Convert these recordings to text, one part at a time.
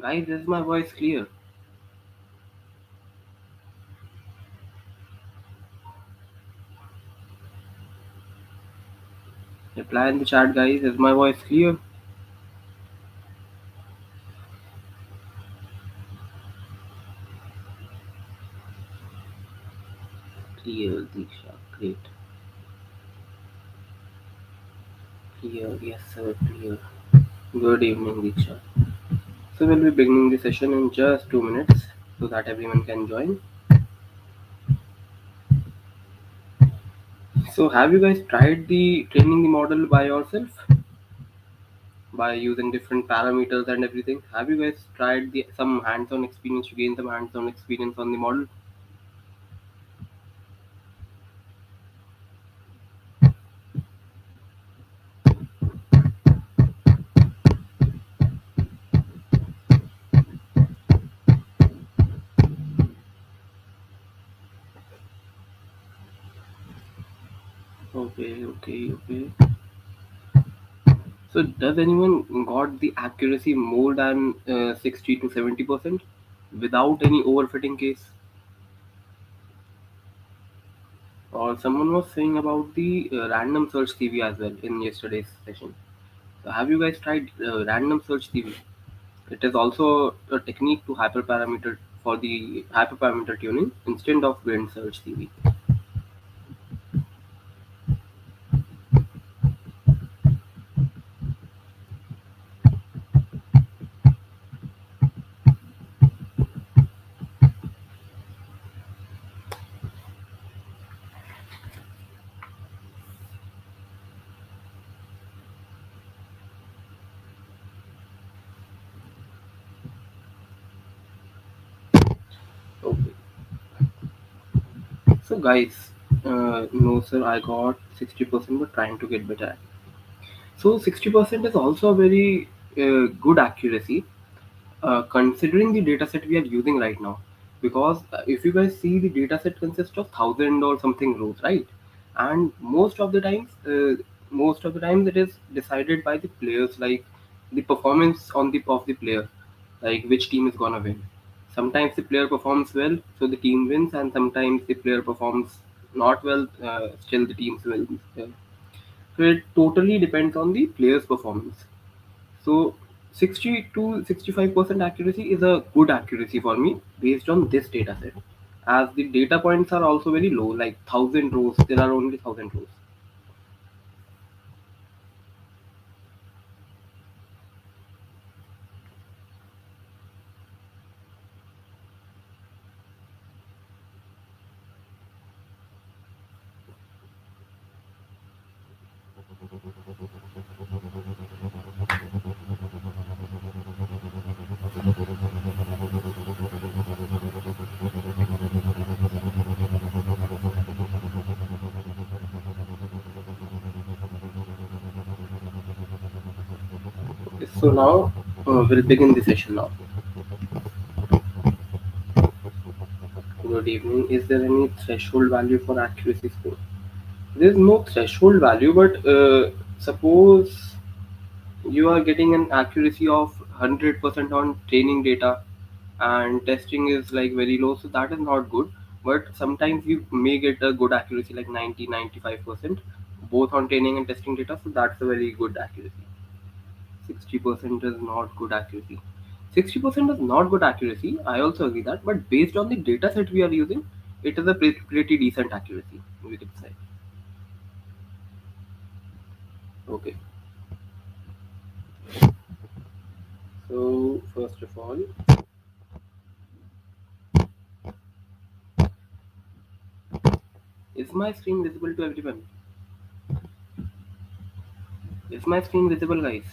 Guys, is my voice clear? Reply in the chat, guys. Is my voice clear? Clear, Diksha. Great. Clear. Yes, sir. Clear. Good evening, Diksha. So we'll be beginning the session in just 2 minutes so that everyone can join. So have you guys tried the training the model by yourself by using different parameters and everything? Have you guys tried the some hands-on experience to gain some hands-on experience on the model? Okay. So does anyone got the accuracy more than 60 to 70% without any overfitting case? Or someone was saying about the random search CV as well in yesterday's session. So have you guys tried random search CV? It is also a technique to hyperparameter for the hyperparameter tuning instead of wind search CV. Okay. So guys, no sir, I got 60%, but trying to get better. So 60% is also a very good accuracy considering the dataset we are using right now. Because if you guys see, the dataset consists of 1,000 or something rows, right? And most of the times it is decided by the players, like the performance on the of the player, like which team is gonna win. Sometimes the player performs well, so the team wins, and sometimes the player performs not well, still the team wins. So it totally depends on the player's performance. So 60 to 65% accuracy is a good accuracy for me based on this data set. As the data points are also very low, like 1,000 rows, there are only 1,000 rows. So now we'll begin the session now. Good evening. Is there any threshold value for accuracy score? There's no threshold value, but suppose you are getting an accuracy of 100% on training data and testing is like very low, so that is not good. But sometimes you may get a good accuracy like 90-95% both on training and testing data, so that's a very good accuracy. 60% is not good accuracy. 60% is not good accuracy, I also agree that, but based on the data set we are using, it is a pretty decent accuracy, we could say. Okay, so first of all, is my screen visible to everyone? Is my screen visible, guys?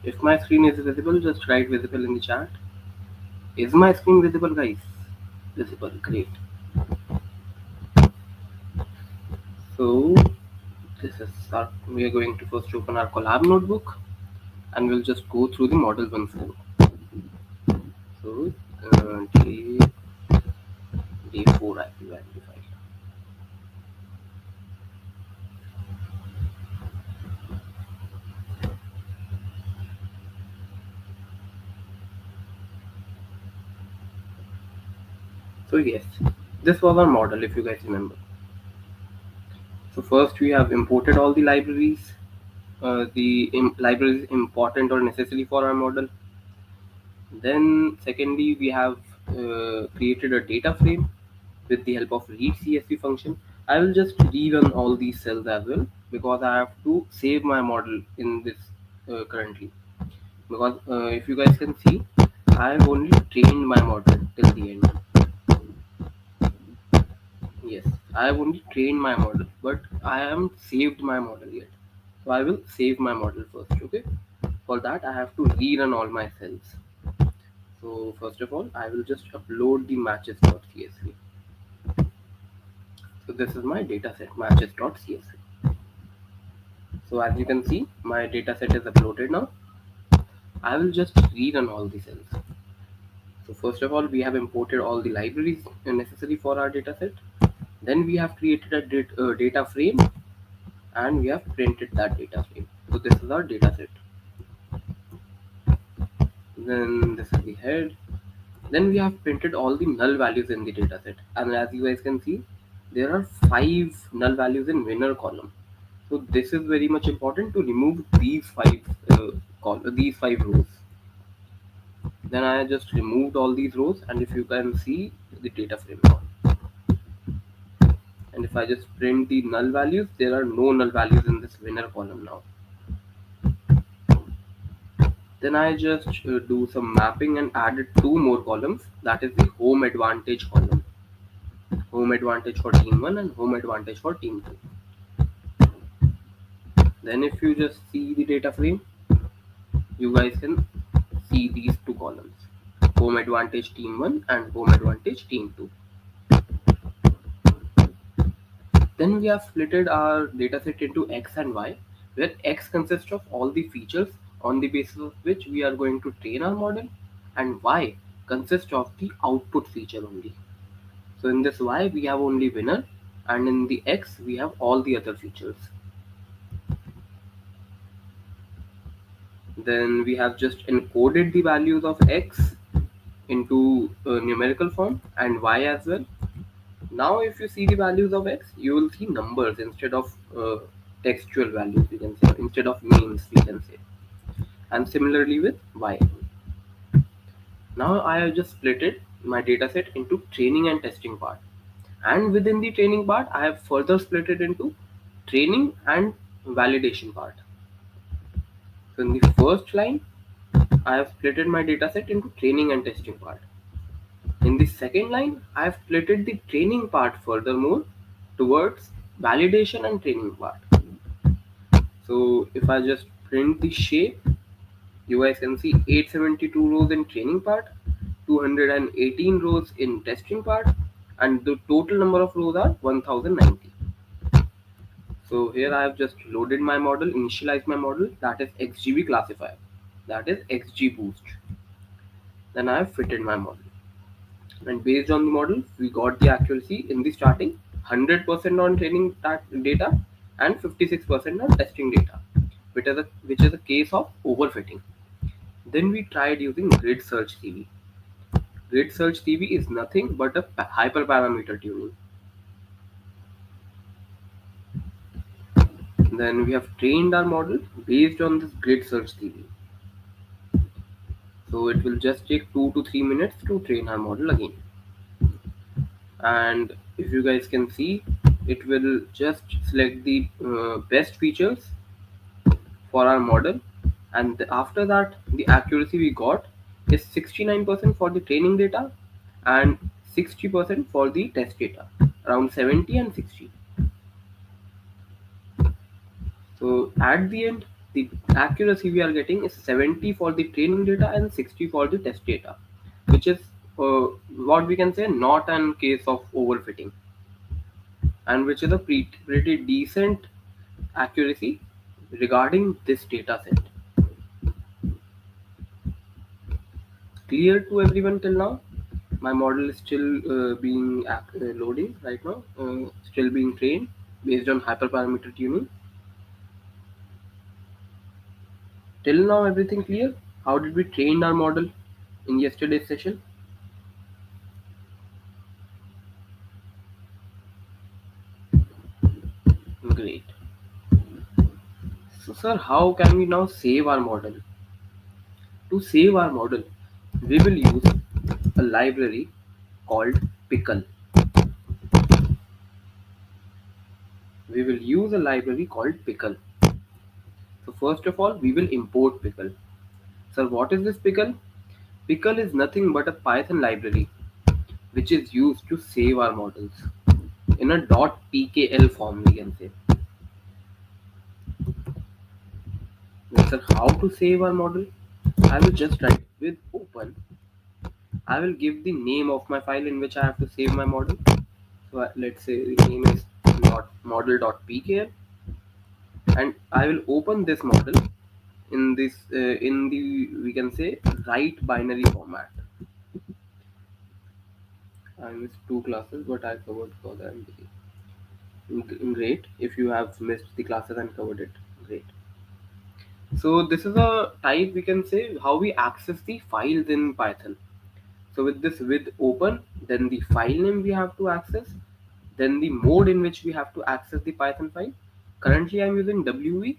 If my screen is visible, just write visible in the chat. Is my screen visible, guys? Visible, great. So this is we are going to first open our collab notebook and we'll just go through the model once more. So day 4 IP value file. So yes, this was our model if you guys remember. So first we have imported all the libraries. Libraries important or necessary for our model. Then secondly we have created a data frame with the help of read CSV function. I will just rerun all these cells as well because I have to save my model in this currently. Because if you guys can see, I have only trained my model till the end. Yes, I have only trained my model, but I haven't saved my model yet. So I will save my model first, okay? For that, I have to rerun all my cells. So first of all, I will just upload the matches.csv. So this is my dataset matches.csv. So as you can see, my dataset is uploaded now. I will just rerun all the cells. So first of all, we have imported all the libraries necessary for our dataset. Then we have created a data frame and we have printed that data frame. So this is our dataset. Then this is the head. Then we have printed all the null values in the dataset. And as you guys can see, there are 5 null values in winner column. So this is very much important to remove these five rows. Then I just removed all these rows, and if you can see the data frame now. And if I just print the null values, there are no null values in this winner column now. Then I just do some mapping and added 2 more columns. That is the home advantage column. Home advantage for team 1 and home advantage for team 2. Then if you just see the data frame, you guys can see these 2 columns. Home advantage team 1 and home advantage team 2. Then we have splitted our dataset into X and Y, where X consists of all the features on the basis of which we are going to train our model, and Y consists of the output feature only. So in this Y we have only winner, and in the X we have all the other features. Then we have just encoded the values of X into numerical form and Y as well. Now if you see the values of X, you will see numbers instead of textual values, we can say, instead of names, we can say. And similarly with Y. Now I have just splitted my dataset into training and testing part. And within the training part, I have further split it into training and validation part. So in the first line, I have splitted my dataset into training and testing part. In the second line, I have splitted the training part furthermore towards validation and training part. So if I just print the shape, you guys can see 872 rows in training part, 218 rows in testing part, and the total number of rows are 1090. So here I have just loaded my model, initialized my model, that is XGB classifier, that is XGBoost. Then I have fitted my model. And based on the model, we got the accuracy in the starting 100% on training data and 56% on testing data, which is a case of overfitting. Then we tried using grid search CV. Grid search CV is nothing but a hyperparameter tuning. Then we have trained our model based on this grid search CV. So it will just take 2 to 3 minutes to train our model again. And if you guys can see, it will just select the best features for our model, and after that the accuracy we got is 69% for the training data and 60% for the test data, around 70 and 60. So at the end, the accuracy we are getting is 70 for the training data and 60 for the test data, which is what we can say not an case of overfitting, and which is a pretty decent accuracy regarding this data set. Clear to everyone till now? My model is still being loading right now, still being trained based on hyperparameter tuning. Till now, everything clear? How did we train our model in yesterday's session? sir, how can we now save our model? To save our model, we will use a library called pickle. We will use a library called pickle. So first of all, we will import pickle. Sir, what is this pickle? Pickle is nothing but a Python library which is used to save our models in a .pkl form, we can say. Well, sir, how to save our model? I will just write with open. I will give the name of my file in which I have to save my model. So let's say the name is not model.pkl, and I will open this model in this in the, we can say, write binary format. I missed two classes, but I covered for them. Great. If you have missed the classes and covered it, great. So this is a type, we can say, how we access the files in Python. So with this with open, then the file name we have to access, then the mode in which we have to access the Python file. Currently I'm using WB,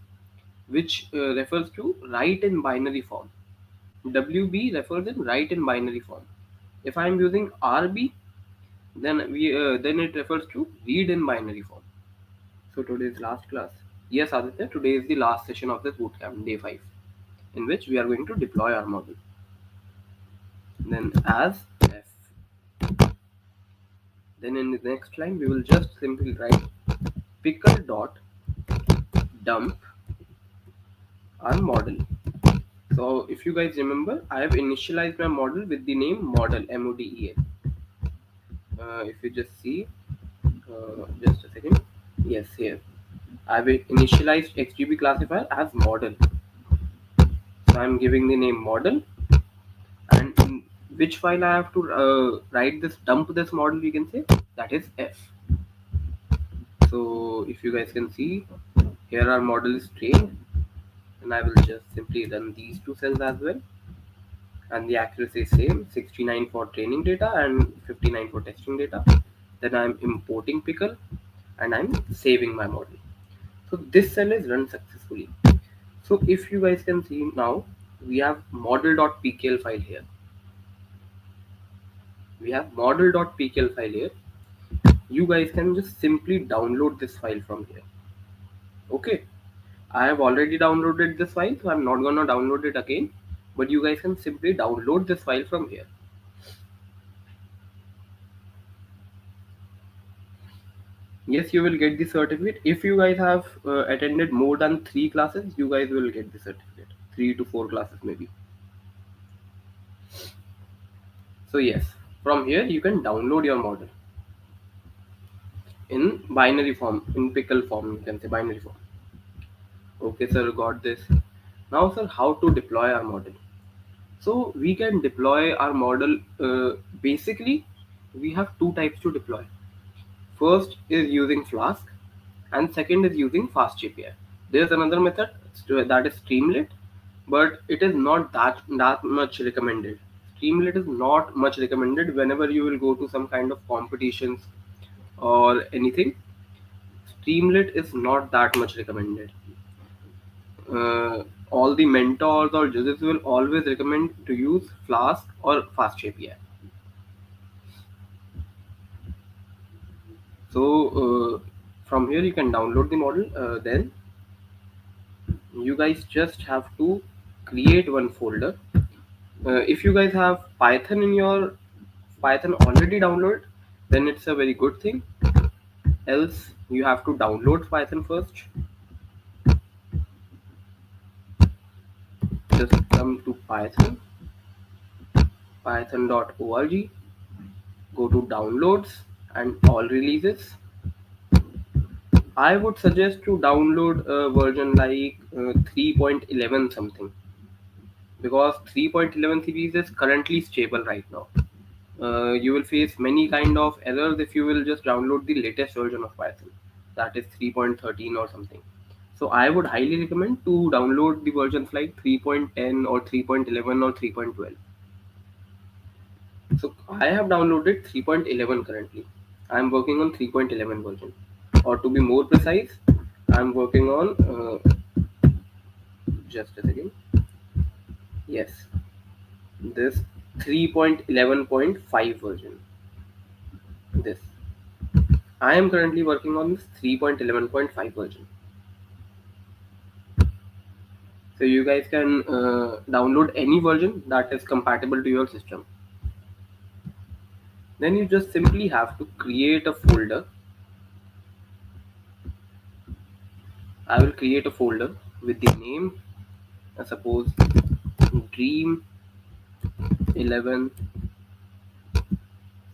which refers to write in binary form. WB refers in write in binary form. If I'm using RB, then it refers to read in binary form. So today's last class. Yes, Aditya, today is the last session of this bootcamp, day 5, in which we are going to deploy our model. Then as F. Then in the next line, we will just simply write pickle dot dump our model. So if you guys remember, I have initialized my model with the name model, MODEL. If you just see, just a second. Yes, here. I have initialized XGB classifier as model. So I'm giving the name model, and in which file I have to write this, dump this model, we can say, that is F. So if you guys can see, here our model is trained, and I will just simply run these two cells as well, and the accuracy is same, 69 for training data and 59 for testing data. Then I'm importing pickle and I'm saving my model. So this cell is run successfully. So if you guys can see now, we have model.pkl file here. We have model.pkl file here. You guys can just simply download this file from here. Okay, I have already downloaded this file, so I'm not gonna download it again, but you guys can simply download this file from here. Yes, you will get the certificate. If you guys have attended more than 3 classes, you guys will get the certificate. 3 to 4 classes maybe. So yes, from here you can download your model in binary form, in pickle form, you can say binary form. Okay, sir, got this. Now, sir, how to deploy our model? So we can deploy our model. Basically, we have two types to deploy. First is using Flask, and second is using Fast API. There's another method, that is Streamlit, but it is not that much recommended. Streamlit is not much recommended whenever you will go to some kind of competitions or anything. Streamlit is not that much recommended. All the mentors or judges will always recommend to use Flask or Fast API. So from here you can download the model. Then you guys just have to create one folder. If you guys have Python in your Python already downloaded, then it's a very good thing. Else you have to download Python first. Just come to python.org, go to downloads and all releases. I would suggest to download a version like 3.11 something, because 3.11 series is currently stable right now. You will face many kind of errors if you will just download the latest version of Python, that is 3.13 or something. So I would highly recommend to download the versions like 3.10 or 3.11 or 3.12. So I have downloaded 3.11 currently. I am working on 3.11 version, or to be more precise, I am working on just a second. Yes, this 3.11.5 version. This I am currently working on this 3.11.5 version. So you guys can download any version that is compatible to your system. Then you just simply have to create a folder. I will create a folder with the name, suppose Dream 11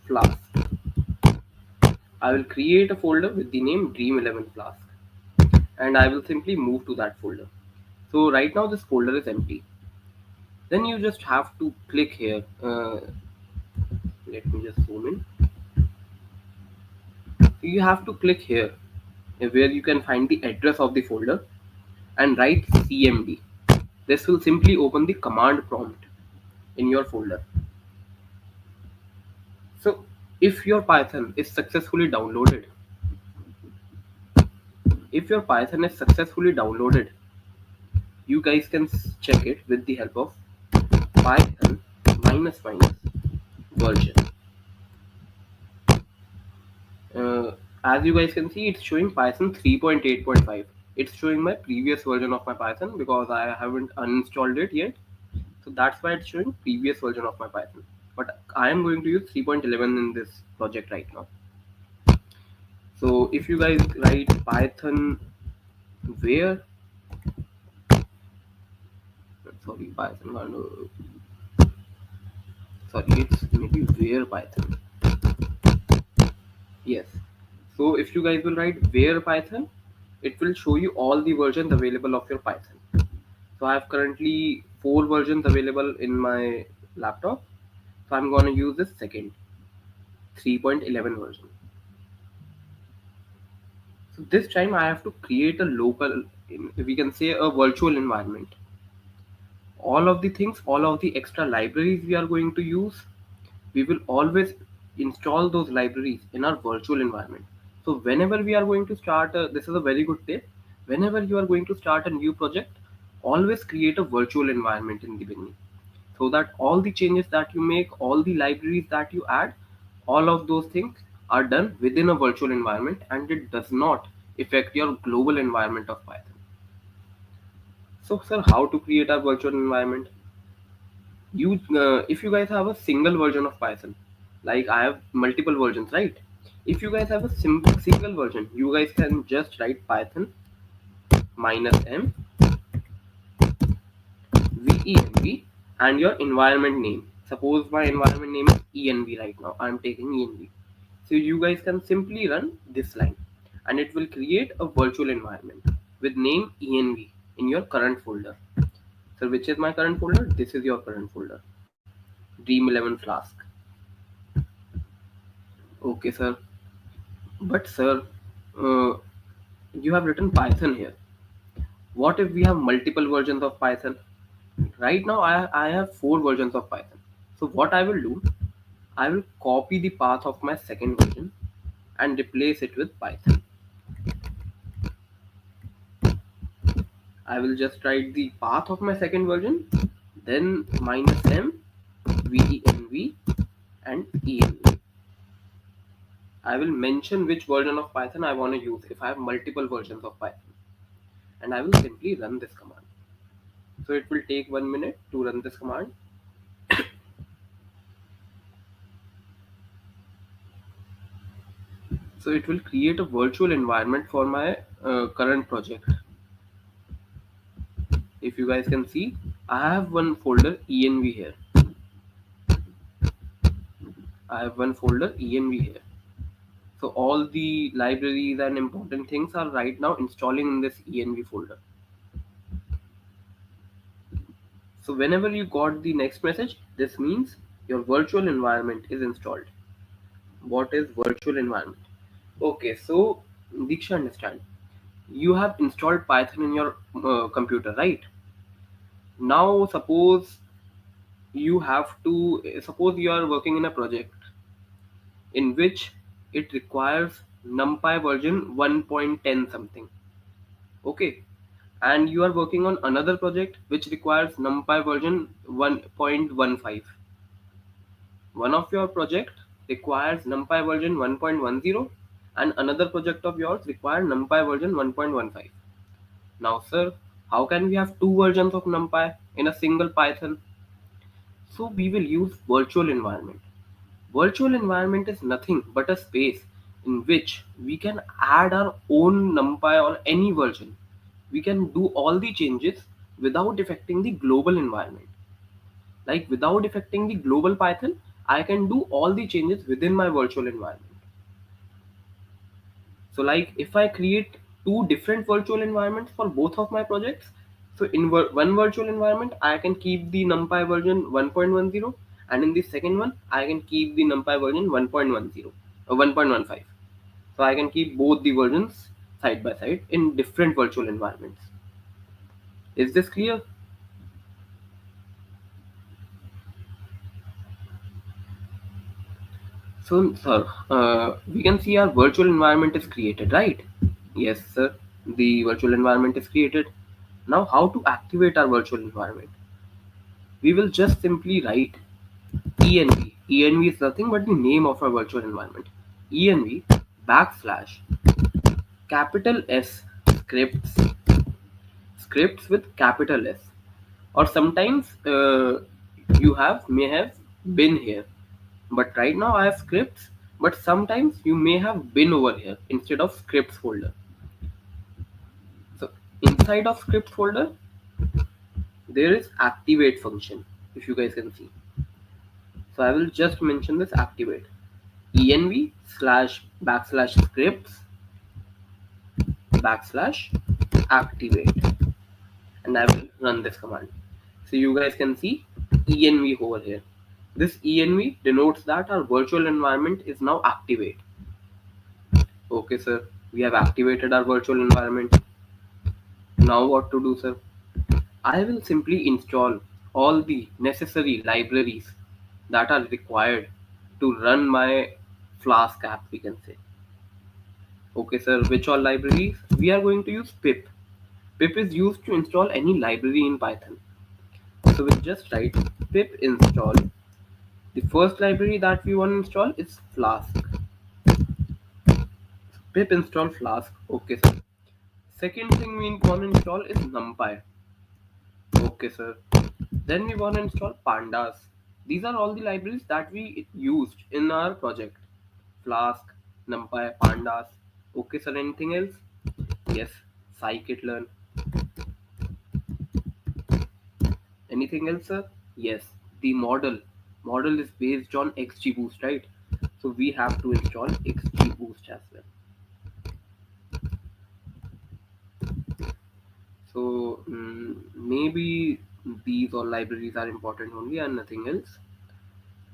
Flask. I will create a folder with the name Dream 11 Flask, and I will simply move to that folder. So right now this folder is empty. Then you just have to click here. Let me just zoom in. So you have to click here where you can find the address of the folder and write cmd. This will simply open the command prompt in your folder. So if your Python is successfully downloaded, you guys can check it with the help of Python minus minus version. As you guys can see, it's showing Python 3.8.5. It's showing my previous version of my Python because I haven't uninstalled it yet. So that's why it's showing previous version of my Python. But I am going to use 3.11 in this project right now. So if you guys write Python where, sorry, it's maybe where Python. Yes. So if you guys will write where Python, it will show you all the versions available of your Python. So I have currently 4 versions available in my laptop. So I'm going to use this second 3.11 version. So this time I have to create a local, we can say a virtual environment. All of the things, all of the extra libraries we are going to use, we will always install those libraries in our virtual environment. So whenever we are going to start, this is a very good tip. Whenever you are going to start a new project, always create a virtual environment in the beginning, so that all the changes that you make, all the libraries that you add, all of those things are done within a virtual environment and it does not affect your global environment of Python. So sir, how to create a virtual environment? You if you guys have a single version of Python, like I have multiple versions, right? If you guys have a single version, you guys can just write Python minus m venv and your environment name. Suppose my environment name is env. Right now I'm taking env. So you guys can simply run this line and it will create a virtual environment with name env in your current folder. So which is my current folder? This is your current folder, Dream 11 Flask. Okay sir, but sir, uh, you have written Python here. What if we have multiple versions of Python? Right now I have 4 versions of Python. So what I will do, I will copy the path of my second version and replace it with Python. I will just write the path of my second version, then minus m venv and env. I will mention which version of Python I want to use if I have multiple versions of Python, and I will simply run this command. So it will take 1 minute to run this command. So it will create a virtual environment for my current project. If you guys can see, I have one folder env here. I have one folder env here. So all the libraries and important things are right now installing in this env folder. So whenever you got the next message, this means your virtual environment is installed. What is virtual environment? Okay, so Diksha, understand. You have installed Python in your computer, right? Now suppose you are working in a project in which it requires NumPy version 1.10 something. Okay, and you are working on another project which requires NumPy version 1.15. One of your project requires NumPy version 1.10 and another project of yours requires NumPy version 1.15. Now sir, how can we have two versions of NumPy in a single Python? So we will use virtual environment. Virtual environment is nothing but a space in which we can add our own NumPy or any version. We can do all the changes without affecting the global environment. Like without affecting the global Python, I can do all the changes within my virtual environment. So like if I create two different virtual environments for both of my projects, so in one virtual environment I can keep the NumPy version 1.10 and in the second one I can keep the NumPy version 1.10 or 1.15. So I can keep both the versions side by side in different virtual environments. Is this clear? So sir, we can see our virtual environment is created, right? Yes sir, the virtual environment is created. Now how to activate our virtual environment? We will just simply write env. Env is nothing but the name of our virtual environment. Env backslash capital S scripts, scripts with capital S, or sometimes you have may have been here, but right now I have scripts, but sometimes you may have been over here instead of scripts folder. So inside of scripts folder there is activate function, if you guys can see. So I will just mention this activate env slash backslash scripts backslash activate, and I will run this command. So you guys can see env over here. This env denotes that our virtual environment is now activate. Okay sir, we have activated our virtual environment. Now what to do sir? I will simply install all the necessary libraries that are required to run my Flask app, we can say. Okay sir, which all libraries? We are going to use pip. Pip is used to install any library in Python. So we'll just write pip install. The first library that we want to install is Flask. Pip install Flask. Okay sir. Second thing we want to install is NumPy. Okay sir. Then we want to install pandas. These are all the libraries that we used in our project. Flask, NumPy, pandas. Okay sir, anything else? Yes, scikit-learn. Anything else sir? Yes, the model. Model is based on XGBoost, right? So we have to install XGBoost as well. So maybe these all libraries are important only and nothing else.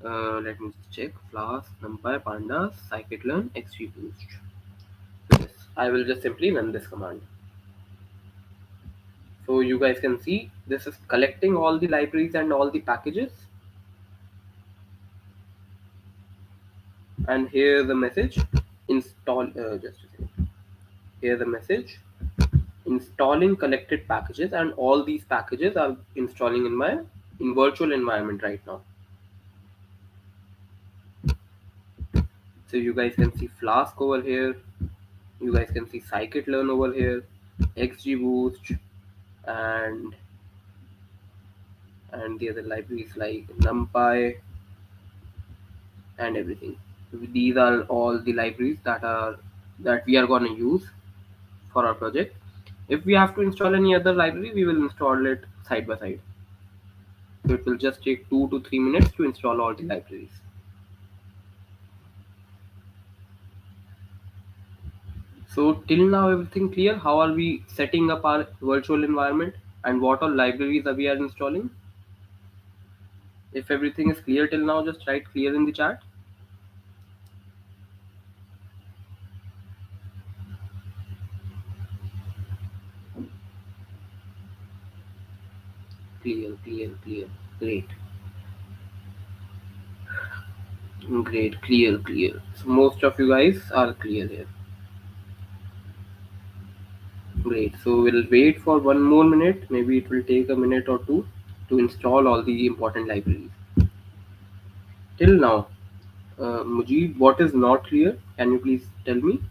Let me check. Flask, NumPy, pandas, scikit-learn, XGBoost. Yes, I will just simply run this command. So you guys can see this is collecting all the libraries and all the packages. And here the message install. Just a second. Here the message installing collected packages, and all these packages are installing in my virtual environment right now. So you guys can see Flask over here. You guys can see scikit-learn over here, XGBoost, and the other libraries like NumPy and everything. These are all the libraries that we are going to use for our project. If we have to install any other library, we will install it side by side. So it will just take 2 to 3 minutes to install all the libraries. So till now everything clear? How are we setting up our virtual environment and what all libraries are we are installing? If everything is clear till now, just write clear in the chat. Clear, clear, clear. Great. Great, clear, clear. So most of you guys are clear here. Great. So we'll wait for 1 more minute. Maybe it will take a minute or two to install all the important libraries. Till now, Mujib, what is not clear? Can you please tell me?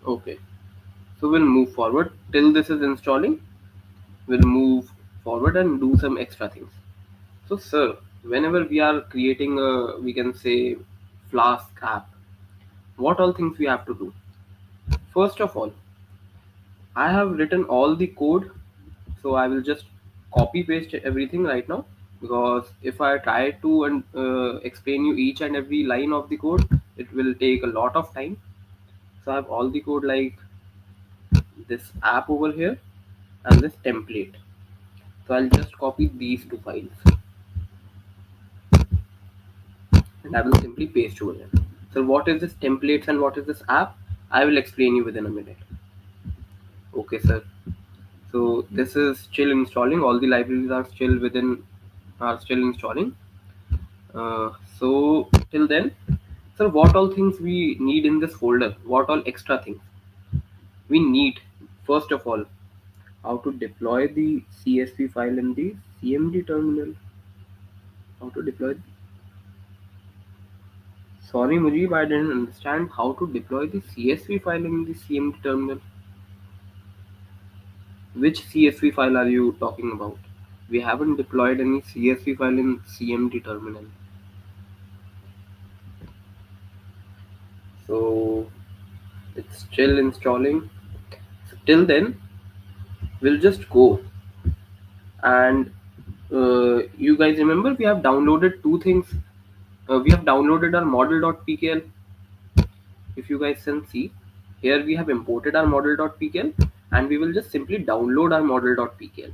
Okay. So we'll move forward. Till this is installing, we'll move forward and do some extra things. So, sir, whenever we are creating a, we can say, Flask app, what all things we have to do? First of all, I have written all the code, so I will just copy paste everything right now, because if I try to explain you each and every line of the code, it will take a lot of time. So I have all the code like this app over here and this template. So I'll just copy these two files and I will simply paste over here. So what is this templates and what is this app? I will explain you within a minute. Okay, sir. So this is still installing. All the libraries are still installing. So till then, sir, what all things we need in this folder? What all extra things we need? First of all, how to deploy the CSV file in the CMD terminal. How to deploy? Sorry, Mujib, I didn't understand how to deploy the CSV file in the CMD terminal. Which CSV file are you talking about? We haven't deployed any CSV file in CMD terminal. So it's still installing. So till then, we'll just go and you guys remember we have downloaded two things. We have downloaded our model.pkl. If you guys can see, here we have imported our model.pkl and we will just simply download our model.pkl.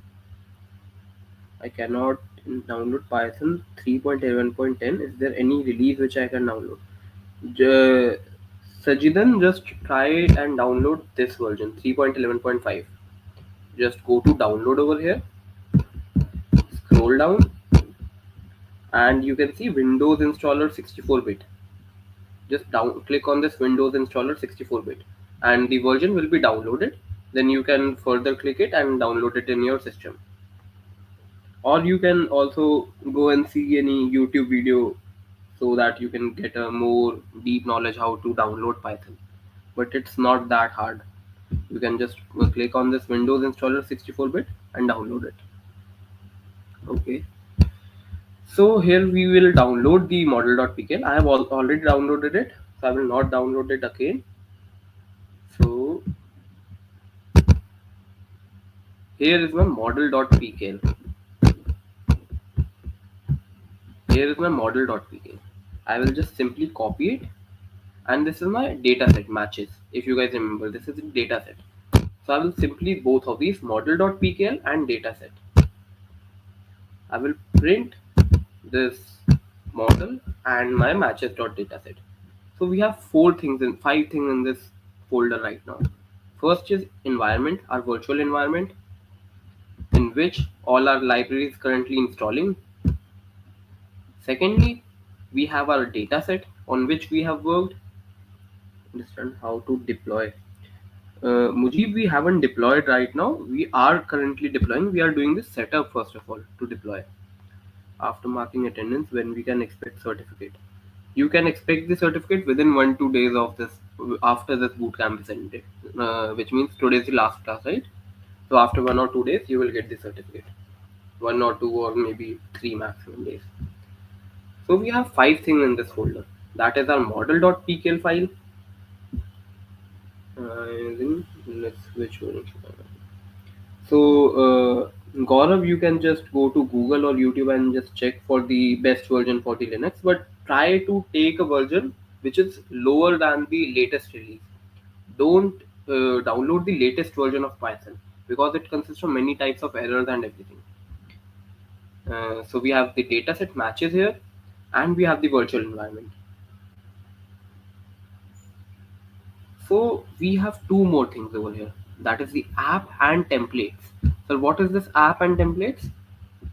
I cannot download Python 3.11.10. Is there any release which I can download? Sajidan, just try and download this version 3.11.5. Just go to download over here, scroll down, and you can see Windows installer 64-bit. Just click on this Windows installer 64-bit and the version will be downloaded. Then you can further click it and download it in your system, or you can also go and see any YouTube video so that you can get a more deep knowledge how to download Python. But it's not that hard. You can just click on this Windows installer 64-bit and download it. Okay. So here we will download the model.pkl. I have already downloaded it, so I will not download it again. So here is my model.pkl. Here is my model.pkl. I will just simply copy it, and this is my dataset matches. If you guys remember, this is the dataset. So I will simply both of these model.pkl and dataset. I will print this model and my matches.dataset. So we have five things in this folder right now. First is environment, our virtual environment, in which all our libraries currently installing. Secondly, we have our dataset on which we have worked. Understand how to deploy. Mujib, we haven't deployed right now. We are currently deploying. We are doing this setup first of all to deploy. After marking attendance, when we can expect certificate. You can expect the certificate within 1-2 days of this, after this bootcamp is ended, which means today is the last class, right? So after 1 or 2 days, you will get the certificate. 1 or 2 or maybe 3 maximum days. So we have 5 things in this folder. That is our model.pkl file. Let's switch over. So Gaurav, you can just go to Google or YouTube and just check for the best version for the Linux, but try to take a version which is lower than the latest release. Don't download the latest version of Python, because it consists of many types of errors and everything. So we have the dataset matches here, and we have the virtual environment. So we have two more things over here. That is the app and templates. So what is this app and templates?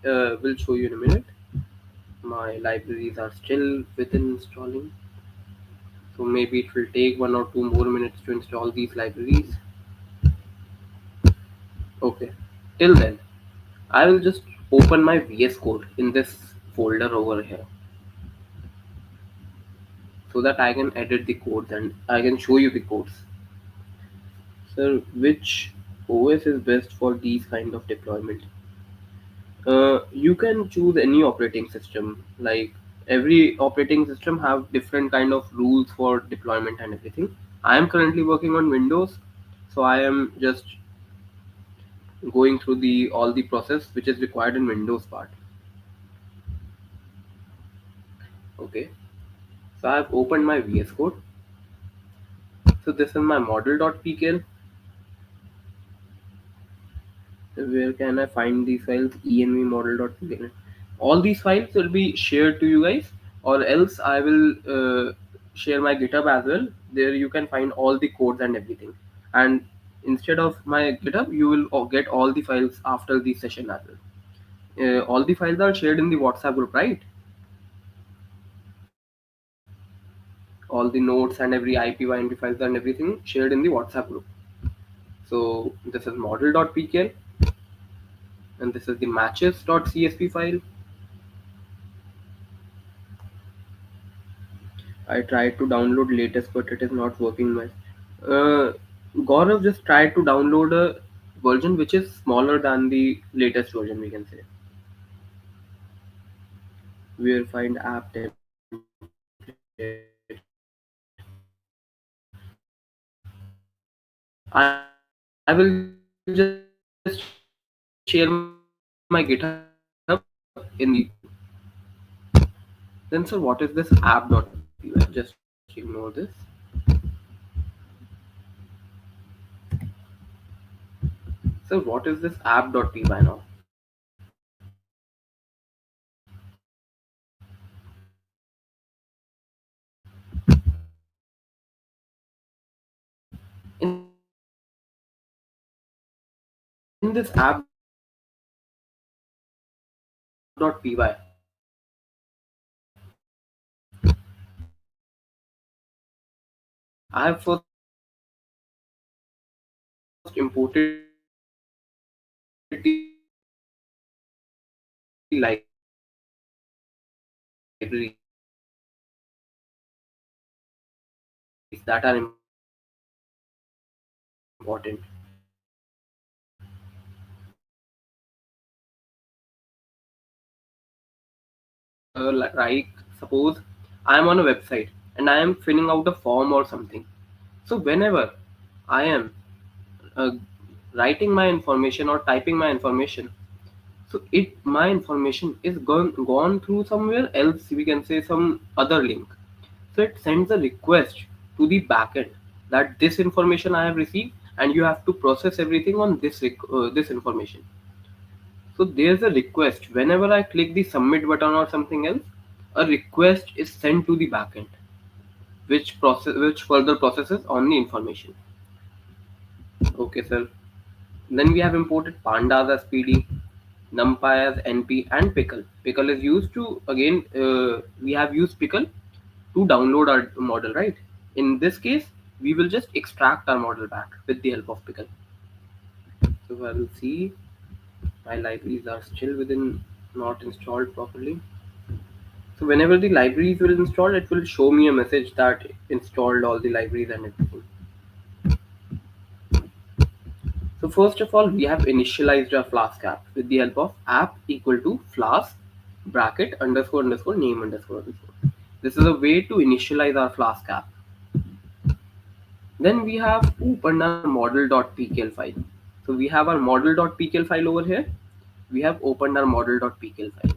We'll show you in a minute. My libraries are still within installing, so maybe it will take 1 or 2 more minutes to install these libraries. Okay, till then I will just open my VS Code in this folder over here so that I can edit the codes and I can show you the codes. So which OS is best for these kind of deployment? You can choose any operating system. Like every operating system have different kind of rules for deployment and everything. I am currently working on Windows, so I am just going through the all the process which is required in Windows part. Okay, so I have opened my VS Code. So this is my model.pkl. Where can I find these files? env model.pkl. All these files will be shared to you guys, or else I will share my GitHub as well. There you can find all the codes and everything. And instead of my GitHub, you will get all the files after the session as well. All the files are shared in the WhatsApp group, right? All the notes and every IPYNB files and everything shared in the WhatsApp group. So this is model.pkl, and this is the matches.csv file. I tried to download latest, but it is not working well. Uh, Gaurav just tried to download a version which is smaller than the latest version, we can say. We'll find app template. I will just share my GitHub in the then sir, what is this app.py? Just ignore this. So what is this app.py now? In this app.py, I have first imported the libraries that are important. Like suppose I am on a website and I am filling out a form or something. So whenever I am uh, writing my information or typing my information, so it my information is gone through somewhere else. We can say some other link. So it sends a request to the backend that this information I have received and you have to process everything on this information. So there's a request. Whenever I click the submit button or something else, a request is sent to the backend, which further processes on the information. Okay, sir. Then we have imported pandas as PD, numpy as np, and pickle. Pickle is used to again. We have used pickle to download our model, right? In this case, we will just extract our model back with the help of pickle. So I will see my libraries are still within not installed properly. So whenever the libraries will install, it will show me a message that installed all the libraries and everything. So first of all, we have initialized our Flask app with the help of app equal to Flask bracket underscore underscore name underscore underscore. This is a way to initialize our Flask app. Then we have opened our model.pkl file. So we have our model.pkl file over here. We have opened our model.pkl file,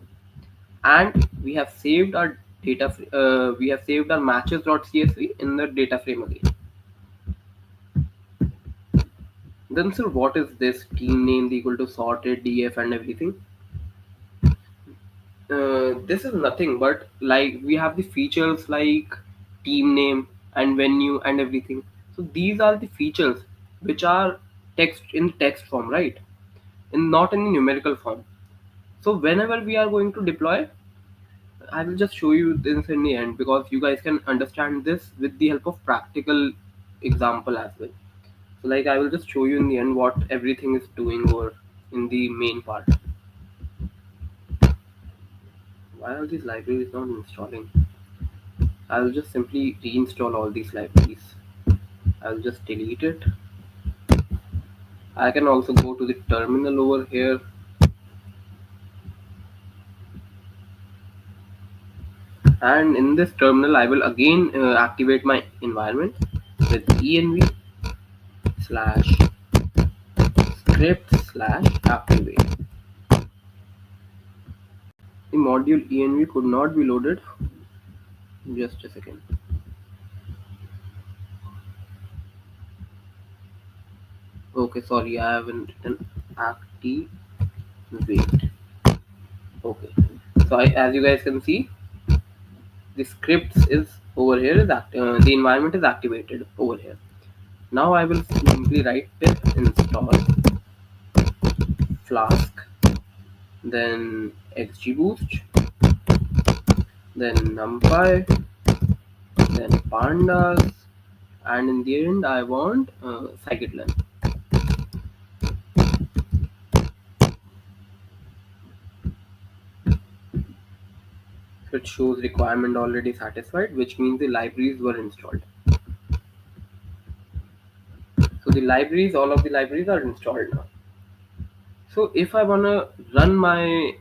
and we have saved our we have saved our matches.csv in the data frame again. Then sir, what is this team name equal to sorted df and everything? This is nothing but like we have the features like team name and venue and everything. So these are the features which are text form, right? And not in the numerical form. So whenever we are going to deploy, I will just show you this in the end because you guys can understand this with the help of practical example as well. So like I will just show you in the end what everything is doing over in the main part. Why are these libraries not installing? I will just simply reinstall all these libraries. I will just delete it. I can also go to the terminal over here, and in this terminal I will again activate my environment with env slash script slash activate. The module env could not be loaded. Just a second. Okay, sorry, I haven't written activate. Okay, so as you guys can see, the scripts is over here is the environment is activated over here. Now I will simply write pip install flask, then xgboost, then numpy, then pandas, and in the end I want scikit-learn. So it shows requirement already satisfied, which means the libraries were installed. So the libraries, all of the libraries are installed now. So if I wanna run my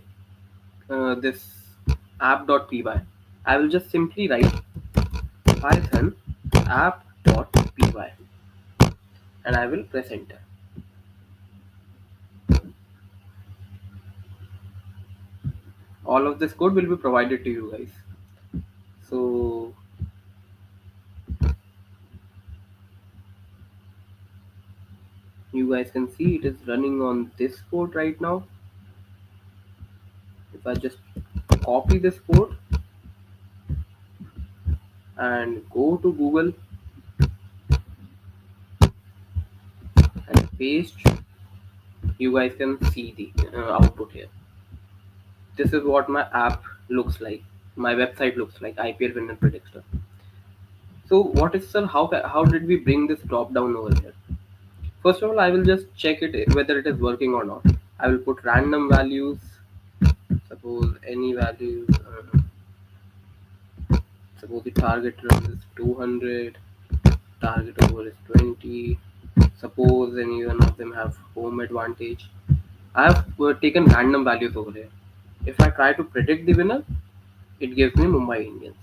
this app.py, I will just simply write python app.py and I will press enter. All of this code will be provided to you guys. So you guys can see it is running on this code right now. If I just copy this code and go to Google and paste, you guys can see the output here. This is what my app looks like. My website looks like IPL winner predictor. So what is, sir? How did we bring this drop down over here? First of all, I will just check it whether it is working or not. I will put random values. Suppose any values. Suppose the target run is 200. Target over is 20. Suppose any one of them have home advantage. I have taken random values over here. If I try to predict the winner, it gives me Mumbai Indians.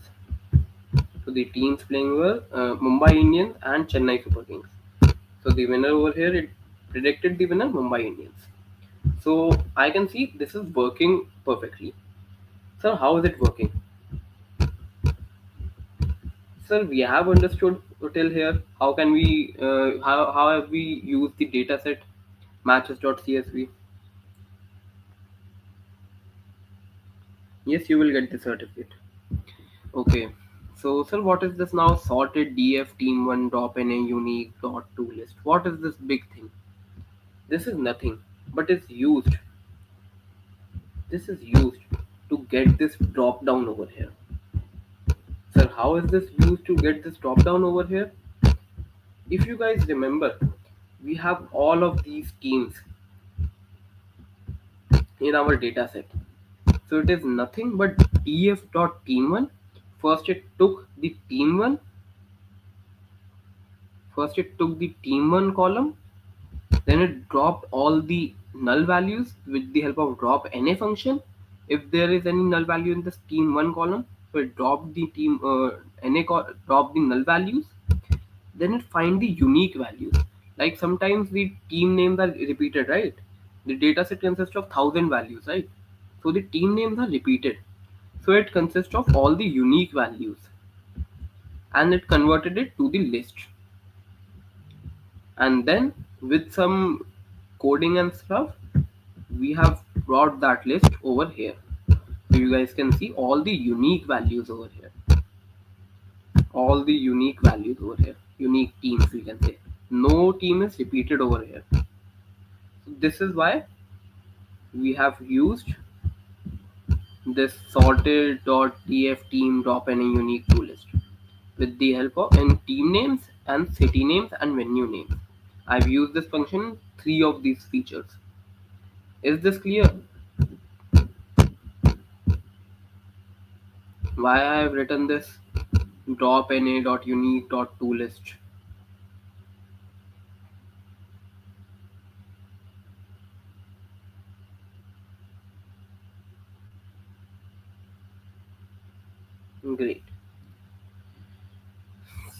So the teams playing were Mumbai Indians and Chennai Super Kings. So the winner over here, it predicted the winner Mumbai Indians. So I can see this is working perfectly. Sir, how is it working? Sir, we have understood till here. How can we? How have we used the dataset matches.csv? Yes, you will get the certificate. Okay. So, sir, what is this now? Sorted df team one drop in a unique dot to list. What is this big thing? This is nothing, but it's used. This is used to get this drop down over here. Sir, how is this used to get this drop down over here? If you guys remember, we have all of these teams in our dataset. So it is nothing but df.team1. First it took the team1. First it took the team1 column. Then it dropped all the null values with the help of drop na function. If there is any null value in this team1 column, so it dropped the dropped the null values. Then it find the unique values. Like sometimes the team names are repeated, right? The dataset consists of 1,000 values, right? So the team names are repeated. So it consists of all the unique values, and it converted it to the list. And then with some coding and stuff, we have brought that list over here. So you guys can see all the unique values over here. All the unique values over here. Unique teams, we can say. No team is repeated over here. So this is why we have used this sorted.df team drop in a unique to list with the help of and team names and city names and venue names. I've used this function in three of these features. Is this clear? Why I have written this drop na.unique.toList? Great.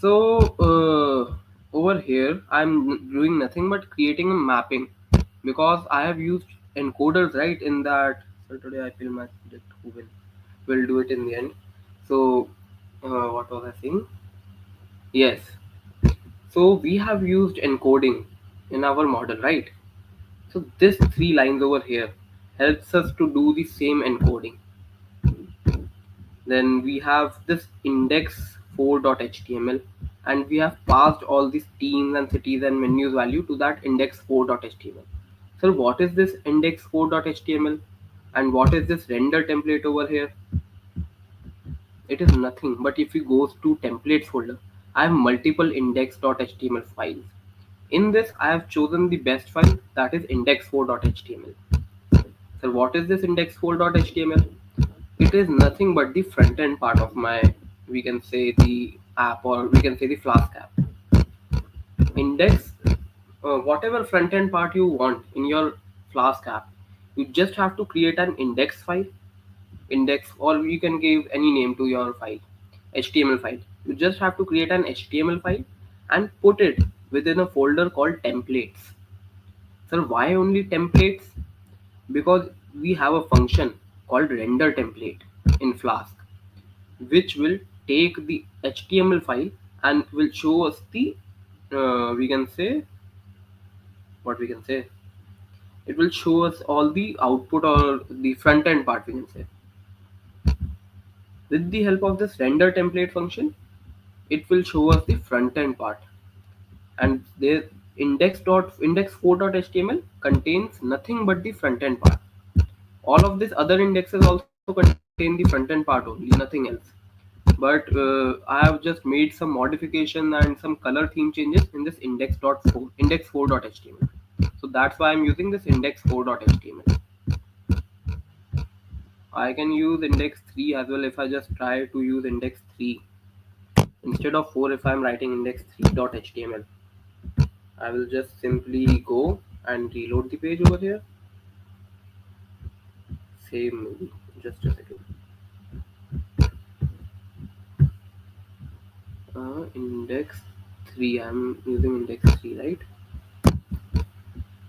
So over here I'm doing nothing but creating a mapping because I have used encoders right in that. So today I feel my subject who will do it in the end. So what was I saying? Yes. So we have used encoding in our model, right? So this three lines over here helps us to do the same encoding. Then we have this index4.html and we have passed all these teams and cities and menus value to that index4.html. So what is this index4.html and what is this render template over here? It is nothing but if you go to templates folder, I have multiple index.html files. In this I have chosen the best file, that is index4.html. So what is this index4.html? It is nothing but the front end part of my, we can say, the app, or we can say the Flask app. Index, whatever front end part you want in your Flask app, you just have to create an index file, index, or you can give any name to your file, HTML file. You just have to create an HTML file and put it within a folder called templates. So why only templates? Because we have a function called render template in Flask, which will take the HTML file and will show us the, we can say, what we can say, it will show us all the output or the front end part, we can say. With the help of this render template function, it will show us the front end part. And the index4.html contains nothing but the front end part. All of these other indexes also contain the front end part only, nothing else. But I have just made some modification and some color theme changes in this index4.html. So that's why I'm using this index4.html. I can use index 3 as well if I just try to use index 3 instead of 4. If I'm writing index3.html, I will just simply go and reload the page over here. Same maybe. Just a second. Index 3. I'm using index 3, right?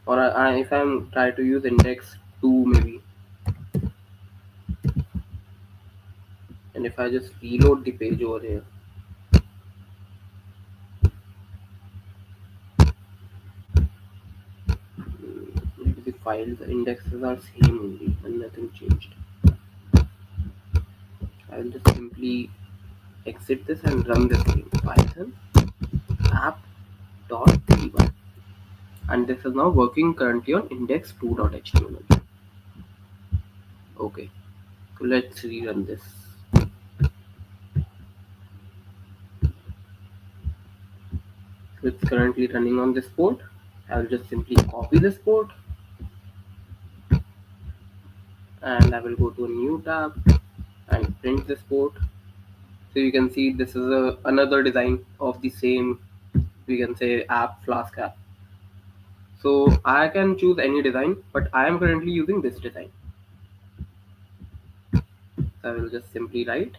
Or if I'm try to use index 2 maybe, and if I just reload the page over here, maybe the files indexes are same only and nothing changed. I will just simply exit this and run this thing, python app.py, and this is now working currently on index2.html. Okay, so let's rerun this. So it's currently running on this port. I will just simply copy this port and I will go to a new tab and print this port. So you can see this is another design of the same, we can say, app, Flask app. So I can choose any design, but I am currently using this design. So I will just simply write,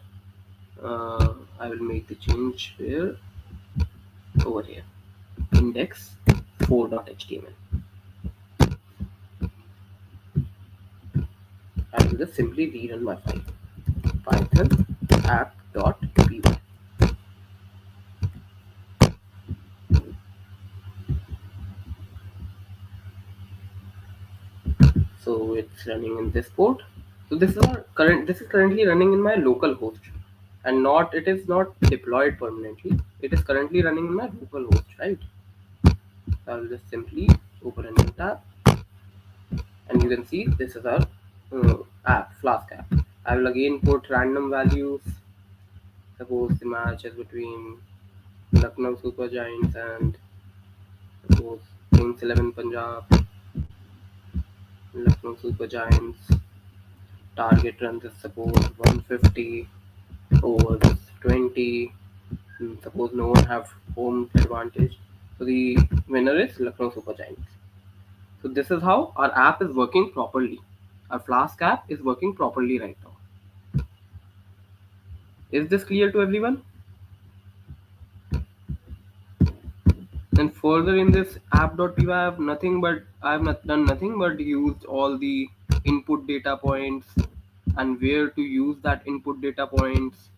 I will make the change here, over here, index4.html. I will just simply rerun my file, python app.py. So it's running in this port. So this is our current, this is currently running in my local host, and not, it is not deployed permanently. It is currently running in my local host, right? So I will just simply open a new tab and you can see this is our app, Flask app. I will again put random values. Suppose the match is between Lucknow Super Giants and suppose Kings 11 Punjab. Lucknow Super Giants target runs is suppose 150, overs is 20. Suppose no one have home advantage, so the winner is Lucknow Super Giants. So this is how our app is working properly. Our Flask app is working properly right now. Is this clear to everyone? And further in this app.py, I have not done nothing but used all the input data points and where to use that input data points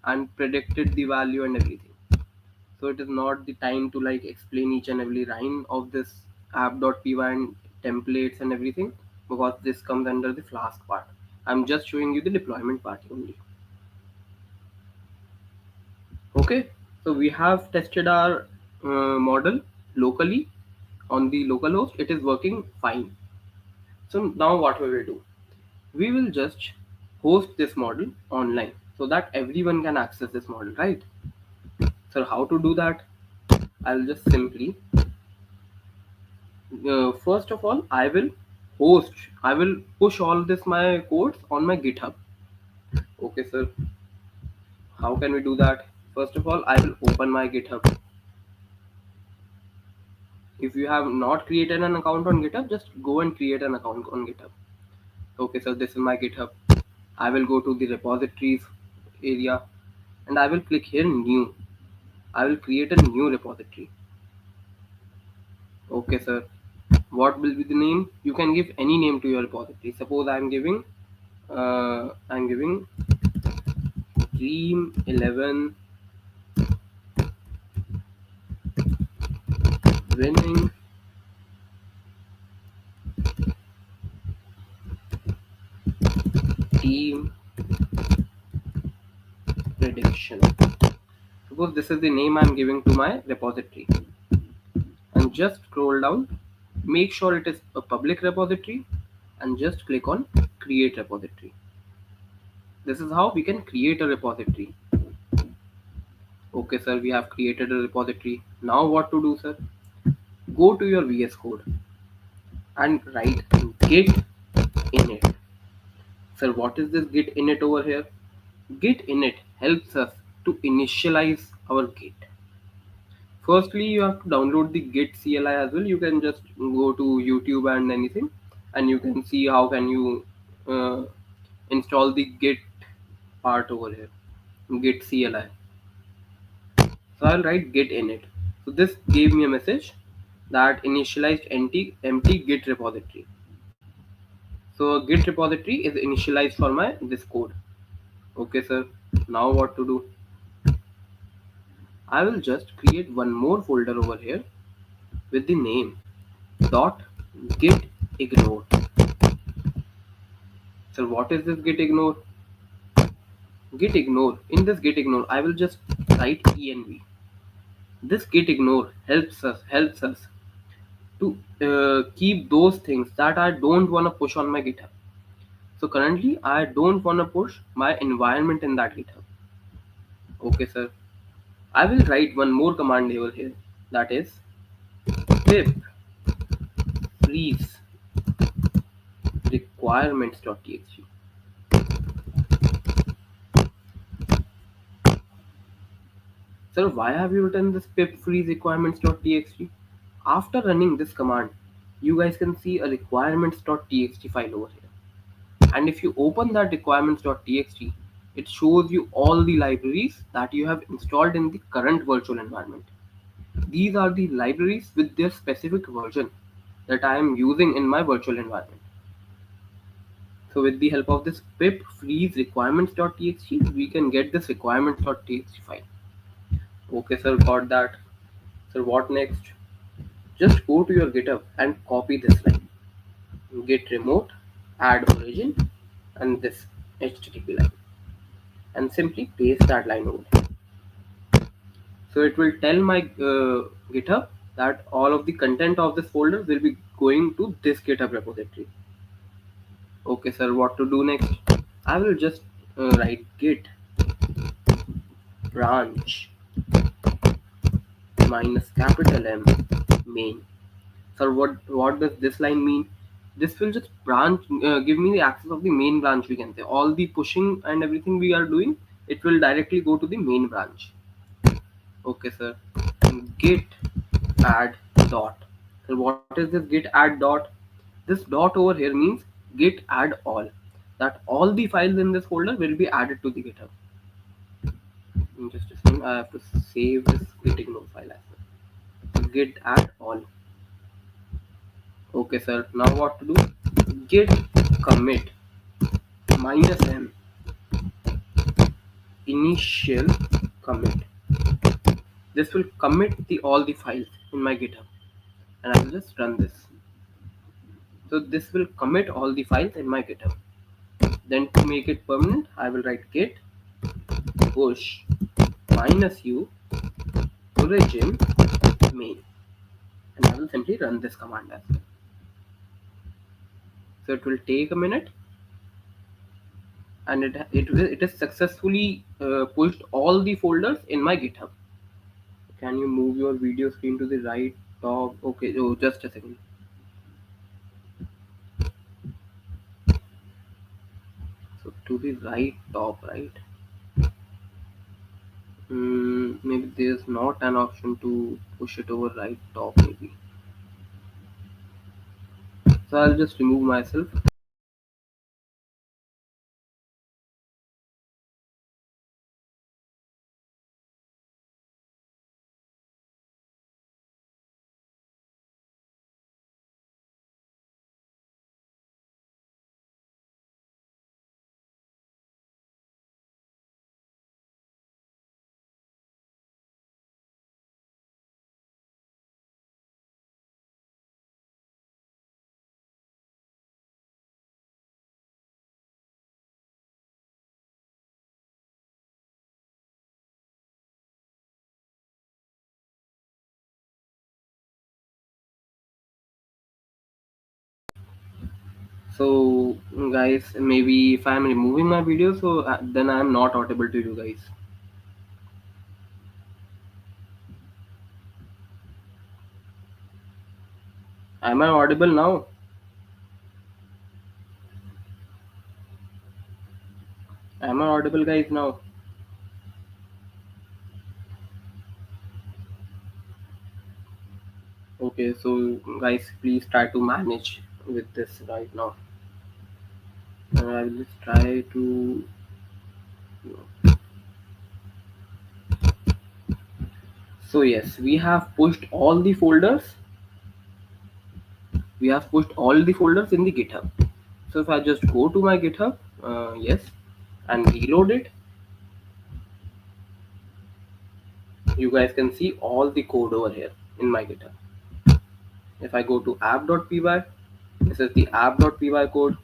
and predicted the value and everything. So it is not the time to like explain each and every line of this app.py and templates and everything, because this comes under the Flask part. I'm just showing you the deployment part only. Okay, so we have tested our model locally on the local host. It is working fine. So now what we will do, we will just host this model online so that everyone can access this model, right? So how to do that? I'll just simply first of all, I will push all this my codes on my GitHub. Okay, sir. How can we do that? First of all, I will open my GitHub. If you have not created an account on GitHub, just go and create an account on GitHub. Okay, so this is my GitHub. I will go to the repositories area and I will click here new. I will create a new repository. Okay, sir. What will be the name? You can give any name to your repository. Suppose I'm giving Dream 11 winning team prediction. Suppose this is the name I'm giving to my repository. And just scroll down. Make sure it is a public repository and just click on create repository. This is how we can create a repository. Okay, sir, we have created a repository. Now what to do, sir? Go to your VS Code and write git init. Sir, what is this git init over here? Git init helps us to initialize our Git. Firstly, you have to download the Git CLI as well. You can just go to YouTube and anything, and you can see how can you uh, install the Git part over here. Git CLI. So I'll write Git init. So this gave me a message that initialized empty Git repository. So Git repository is initialized for my this code. Okay, sir. Now what to do? I will just create one more folder over here with the name dot git ignore. So what is this git ignore? Git ignore. In this git ignore, I will just write env. This git ignore helps us to keep those things that I don't want to push on my GitHub. So currently, I don't want to push my environment in that GitHub. Okay, sir. I will write one more command over here. That is pip freeze requirements.txt. Sir, why have you written this pip freeze requirements.txt? After running this command, you guys can see a requirements.txt file over here. And if you open that requirements.txt, it shows you all the libraries that you have installed in the current virtual environment. These are the libraries with their specific version that I am using in my virtual environment. So with the help of this pip freeze requirements.txt, we can get this requirements.txt file. Okay, sir, got that. So what next? Just go to your GitHub and copy this line. Git remote, add origin, and this HTTP line, and simply paste that line over here. So it will tell my GitHub that all of the content of this folder will be going to this GitHub repository. Okay, sir, what to do next? I will just write git branch minus capital M main. So what does this line mean? This will just branch give me the access of the main branch. We can say all the pushing and everything we are doing, it will directly go to the main branch. Okay, sir. Git add dot. So what is this git add dot? This dot over here means git add all. That all the files in this folder will be added to the GitHub. Just a second, I have to save this git ignore file as well. So git add all. Okay, sir. Now what to do? Git commit minus m initial commit. This will commit the all the files in my GitHub, and I will just run this. So this will commit all the files in my GitHub. Then to make it permanent, I will write git push minus u origin main, and I will simply run this command as well. So it will take a minute, and it is successfully pushed all the folders in my GitHub. Can you move your video screen to the right top? Okay, oh, just a second. So to the right top, right? Maybe there's not an option to push it over right top, maybe. So I'll just remove myself. So guys, maybe if I'm removing my video, so then I'm not audible to you guys. Am I audible now? Am I audible, guys, now? Okay, so guys, please try to manage with this right now. I'll just try to. So yes, we have pushed all the folders. We have pushed all the folders in the GitHub. So if I just go to my GitHub, yes, and reload it, you guys can see all the code over here in my GitHub. If I go to app.py, this is the app.py code.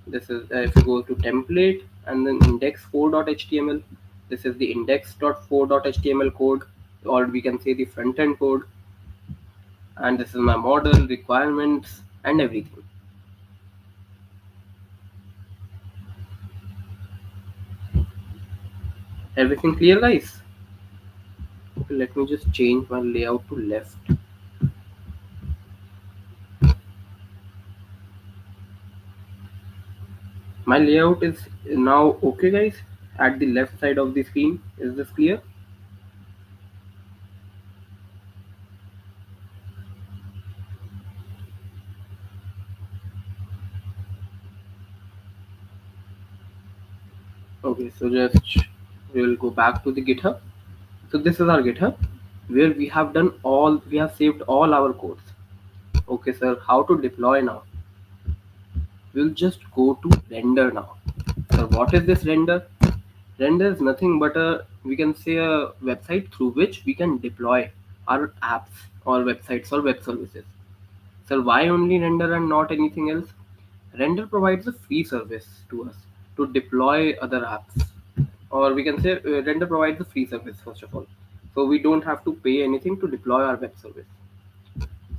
This is if you go to template and then index4.html, this is the index.4.html code, or we can say the front end code. And this is my model requirements and everything. Everything clear, guys? Okay, let me just change my layout to left. My layout is now okay, guys, at the left side of the screen. Is this clear? Okay, so just we will go back to the GitHub. So this is our GitHub where we have done all, we have saved all our codes. Okay, sir, how to deploy now? We'll just go to render now. So what is this render? Render is nothing but a, we can say, a website through which we can deploy our apps or websites or web services. So why only render and not anything else? Render provides a free service to us to deploy other apps, or we can say render provides a free service first of all. So we don't have to pay anything to deploy our web service.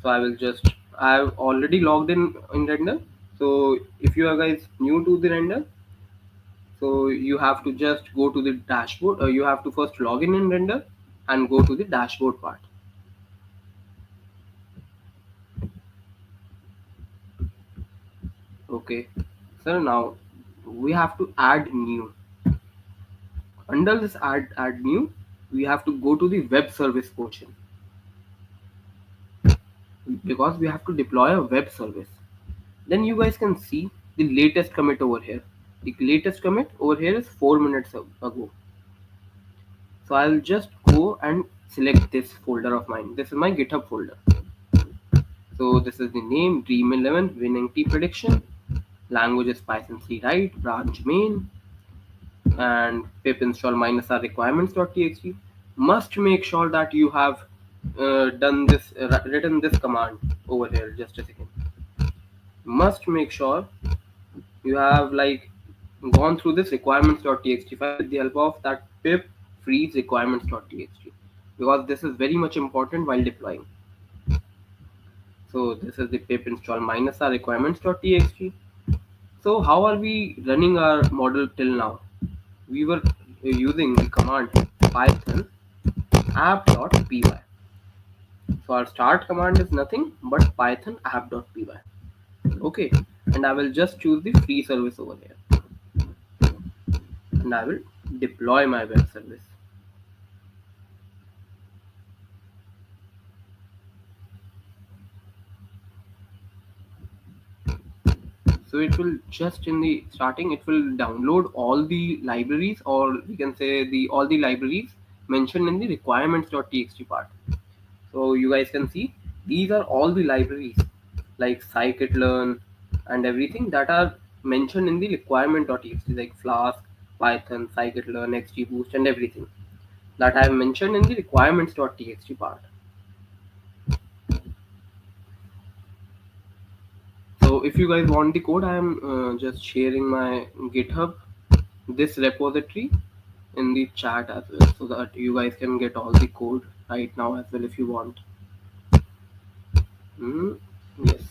So I will just, I've already logged in render. So if you are guys new to the render, So you have to just go to the dashboard. You have to first log in render and go to the dashboard part. Okay. So now we have to add new. Under this add new, we have to go to the web service portion because we have to deploy a web service. Then you guys can see the latest commit over here. The latest commit over here is 4 minutes ago. So I'll just go and select this folder of mine. This is my GitHub folder. So this is the name, Dream 11 winning T prediction. Language is Python 3 right, branch main, and pip install -r requirements.txt. Must make sure that you have done this, written this command over here. Just a second. Must make sure you have like gone through this requirements.txt file with the help of that pip freeze requirements.txt, because this is very much important while deploying. So this is the pip install -r requirements.txt. So how are we running our model till now? We were using the command python app.py. So our start command is nothing but python app.py. Okay, and I will just choose the free service over here and I will deploy my web service. So it will just in the starting, it will download all the libraries, or we can say the all the libraries mentioned in the requirements.txt part. So you guys can see these are all the libraries like scikit-learn and everything that are mentioned in the requirement.txt, like Flask, Python, scikit-learn, XGBoost, and everything that I have mentioned in the requirements.txt part. So if you guys want the code, I am just sharing my GitHub, this repository, in the chat as well, so that you guys can get all the code right now as well if you want. Yes.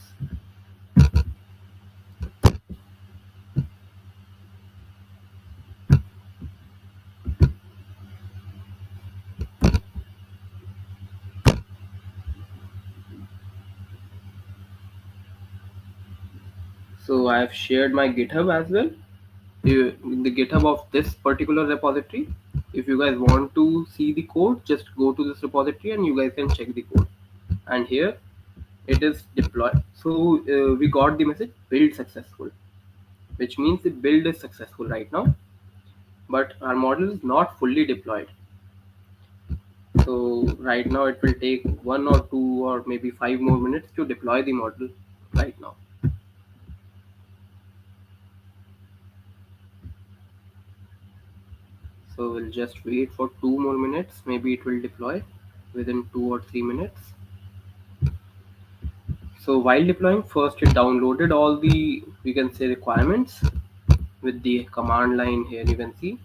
So I have shared my GitHub as well. The GitHub of this particular repository. If you guys want to see the code, just go to this repository and you guys can check the code. And here it is deployed. So we got the message build successful, which means the build is successful right now, but our model is not fully deployed. So right now it will take 1 or 2 or maybe 5 more minutes to deploy the model right now. So we'll just wait for 2 more minutes. Maybe it will deploy within 2 or 3 minutes. So while deploying, first it downloaded all the, we can say, requirements with the command line. Here you can see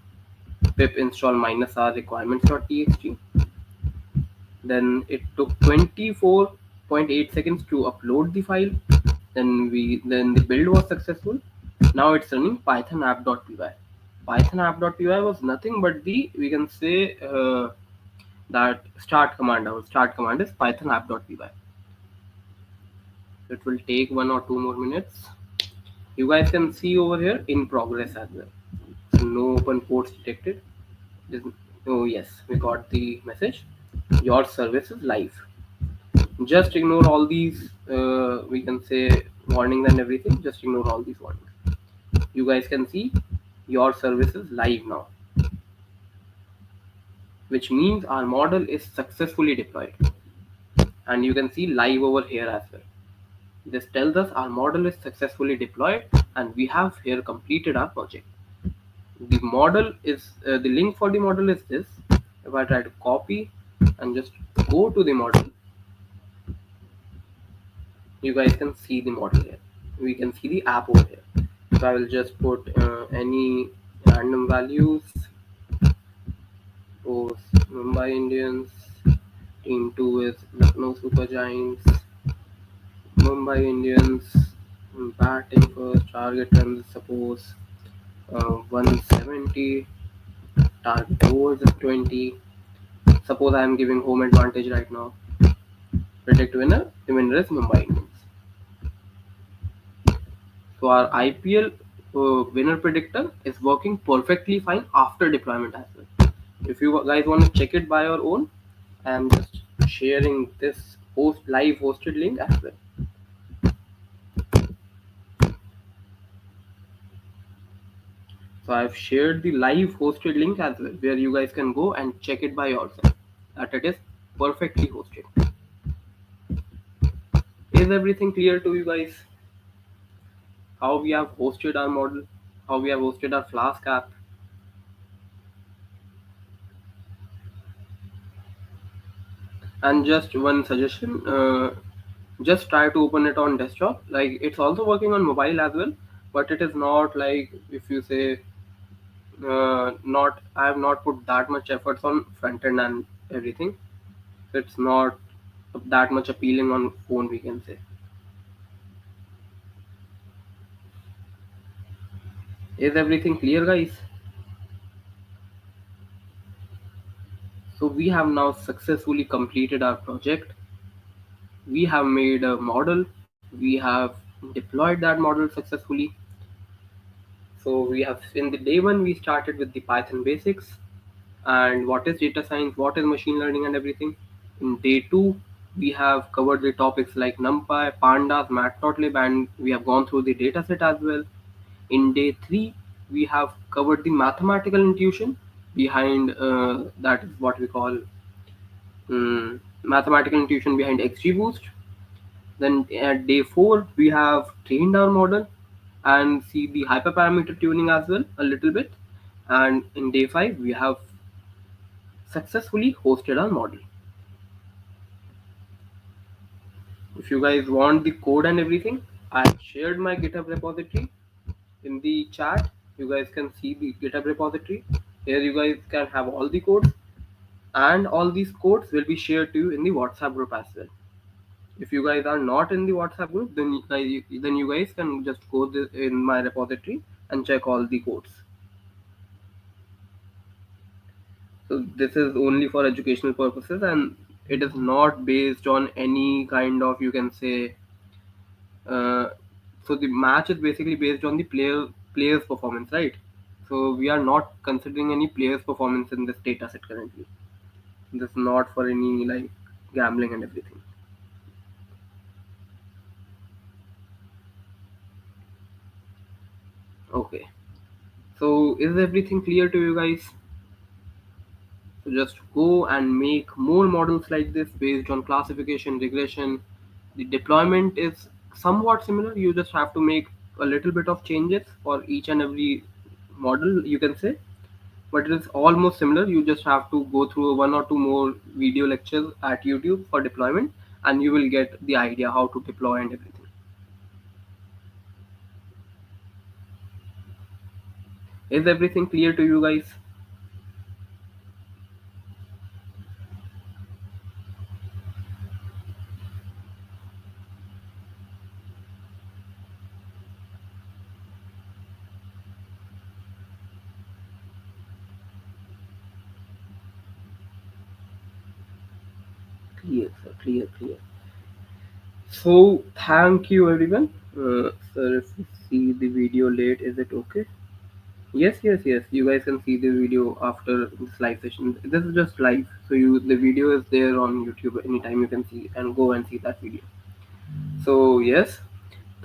pip install -r requirements.txt. Then it took 24.8 seconds to upload the file. Then the build was successful. Now it's running python app.py. Python app.py was nothing but the, we can say, that start command. Our start command is python app.py. It will take 1 or 2 more minutes. You guys can see over here in progress as well. So no open ports detected. Oh yes, we got the message. Your service is live. Just ignore all these, we can say, warnings and everything. Just ignore all these warnings. You guys can see your service is live now, which means our model is successfully deployed. And you can see live over here as well. This tells us our model is successfully deployed and we have here completed our project. The model is, the link for the model is this. If I try to copy and just go to the model, you guys can see the model here. We can see the app over here. So I will just put any random values. Suppose Mumbai Indians, team 2 is Lucknow Super Giants, Mumbai Indians batting first, target runs, suppose 170. Target goals is 20. Suppose I am giving home advantage right now. Predict winner. The winner is Mumbai Indians. So our IPL winner predictor is working perfectly fine after deployment as well. If you guys want to check it by your own, I am just sharing this live hosted link as well. So I've shared the live hosted link as well, where you guys can go and check it by yourself. That it is perfectly hosted. Is everything clear to you guys? How we have hosted our model, how we have hosted our Flask app. And just one suggestion, just try to open it on desktop. Like it's also working on mobile as well, but it is not like if you say not I have not put that much efforts on front end and everything. It's not that much appealing on phone, we can say. Is everything clear, guys? So we have now successfully completed our project. We have made a model. We have deployed that model successfully. So we have in the day one we started with the Python basics and what is data science, what is machine learning and everything. In day two, we have covered the topics like NumPy, Pandas, Matplotlib, and we have gone through the dataset as well. In day three, we have covered the mathematical intuition behind that is what we call mathematical intuition behind XGBoost. Then at day four, we have trained our model and see the hyperparameter tuning as well a little bit. And in day five, we have successfully hosted our model. If you guys want the code and everything, I shared my GitHub repository in the chat. You guys can see the GitHub repository. Here you guys can have all the codes and all these codes will be shared to you in the WhatsApp group as well. If you guys are not in the WhatsApp group, then you guys can just go in my repository and check all the codes. So this is only for educational purposes and it is not based on any kind of, you can say, uh, so the match is basically based on the player's performance, right? So we are not considering any player's performance in this data set currently. This is not for any like gambling and everything. Okay. So is everything clear to you guys? So just go and make more models like this based on classification, regression. The deployment is somewhat similar. You just have to make a little bit of changes for each and every model, you can say. But it is almost similar. You just have to go through one or two more video lectures at YouTube for deployment, and you will get the idea how to deploy and everything. Is everything clear to you guys? Clear, sir. Clear, clear. So thank you everyone. Sir, if you see the video late, is it okay? Yes, yes, yes. You guys can see the video after this live session. This is just live, so the video is there on YouTube anytime you can see and go and see that video. So yes,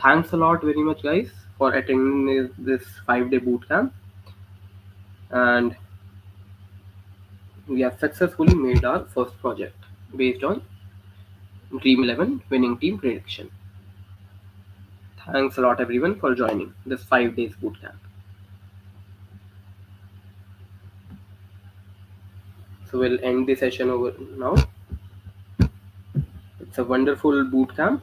thanks a lot very much, guys, for attending this 5-day boot camp, and we have successfully made our first project based on Dream 11 winning team prediction. Thanks a lot, everyone, for joining this 5 days boot camp. So we'll end the session over now. It's a wonderful boot camp.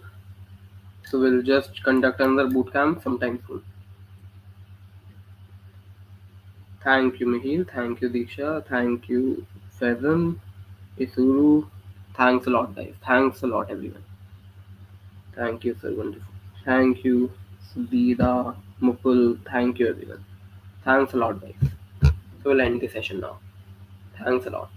So we'll just conduct another boot camp sometime soon. Thank you, Mihil. Thank you, Diksha. Thank you, Faizan, Isuru. Thanks a lot, guys. Thanks a lot, everyone. Thank you, sir. Wonderful. Thank you, Sudhida, Mukul. Thank you, everyone. Thanks a lot, guys. So we'll end the session now. Thanks a lot.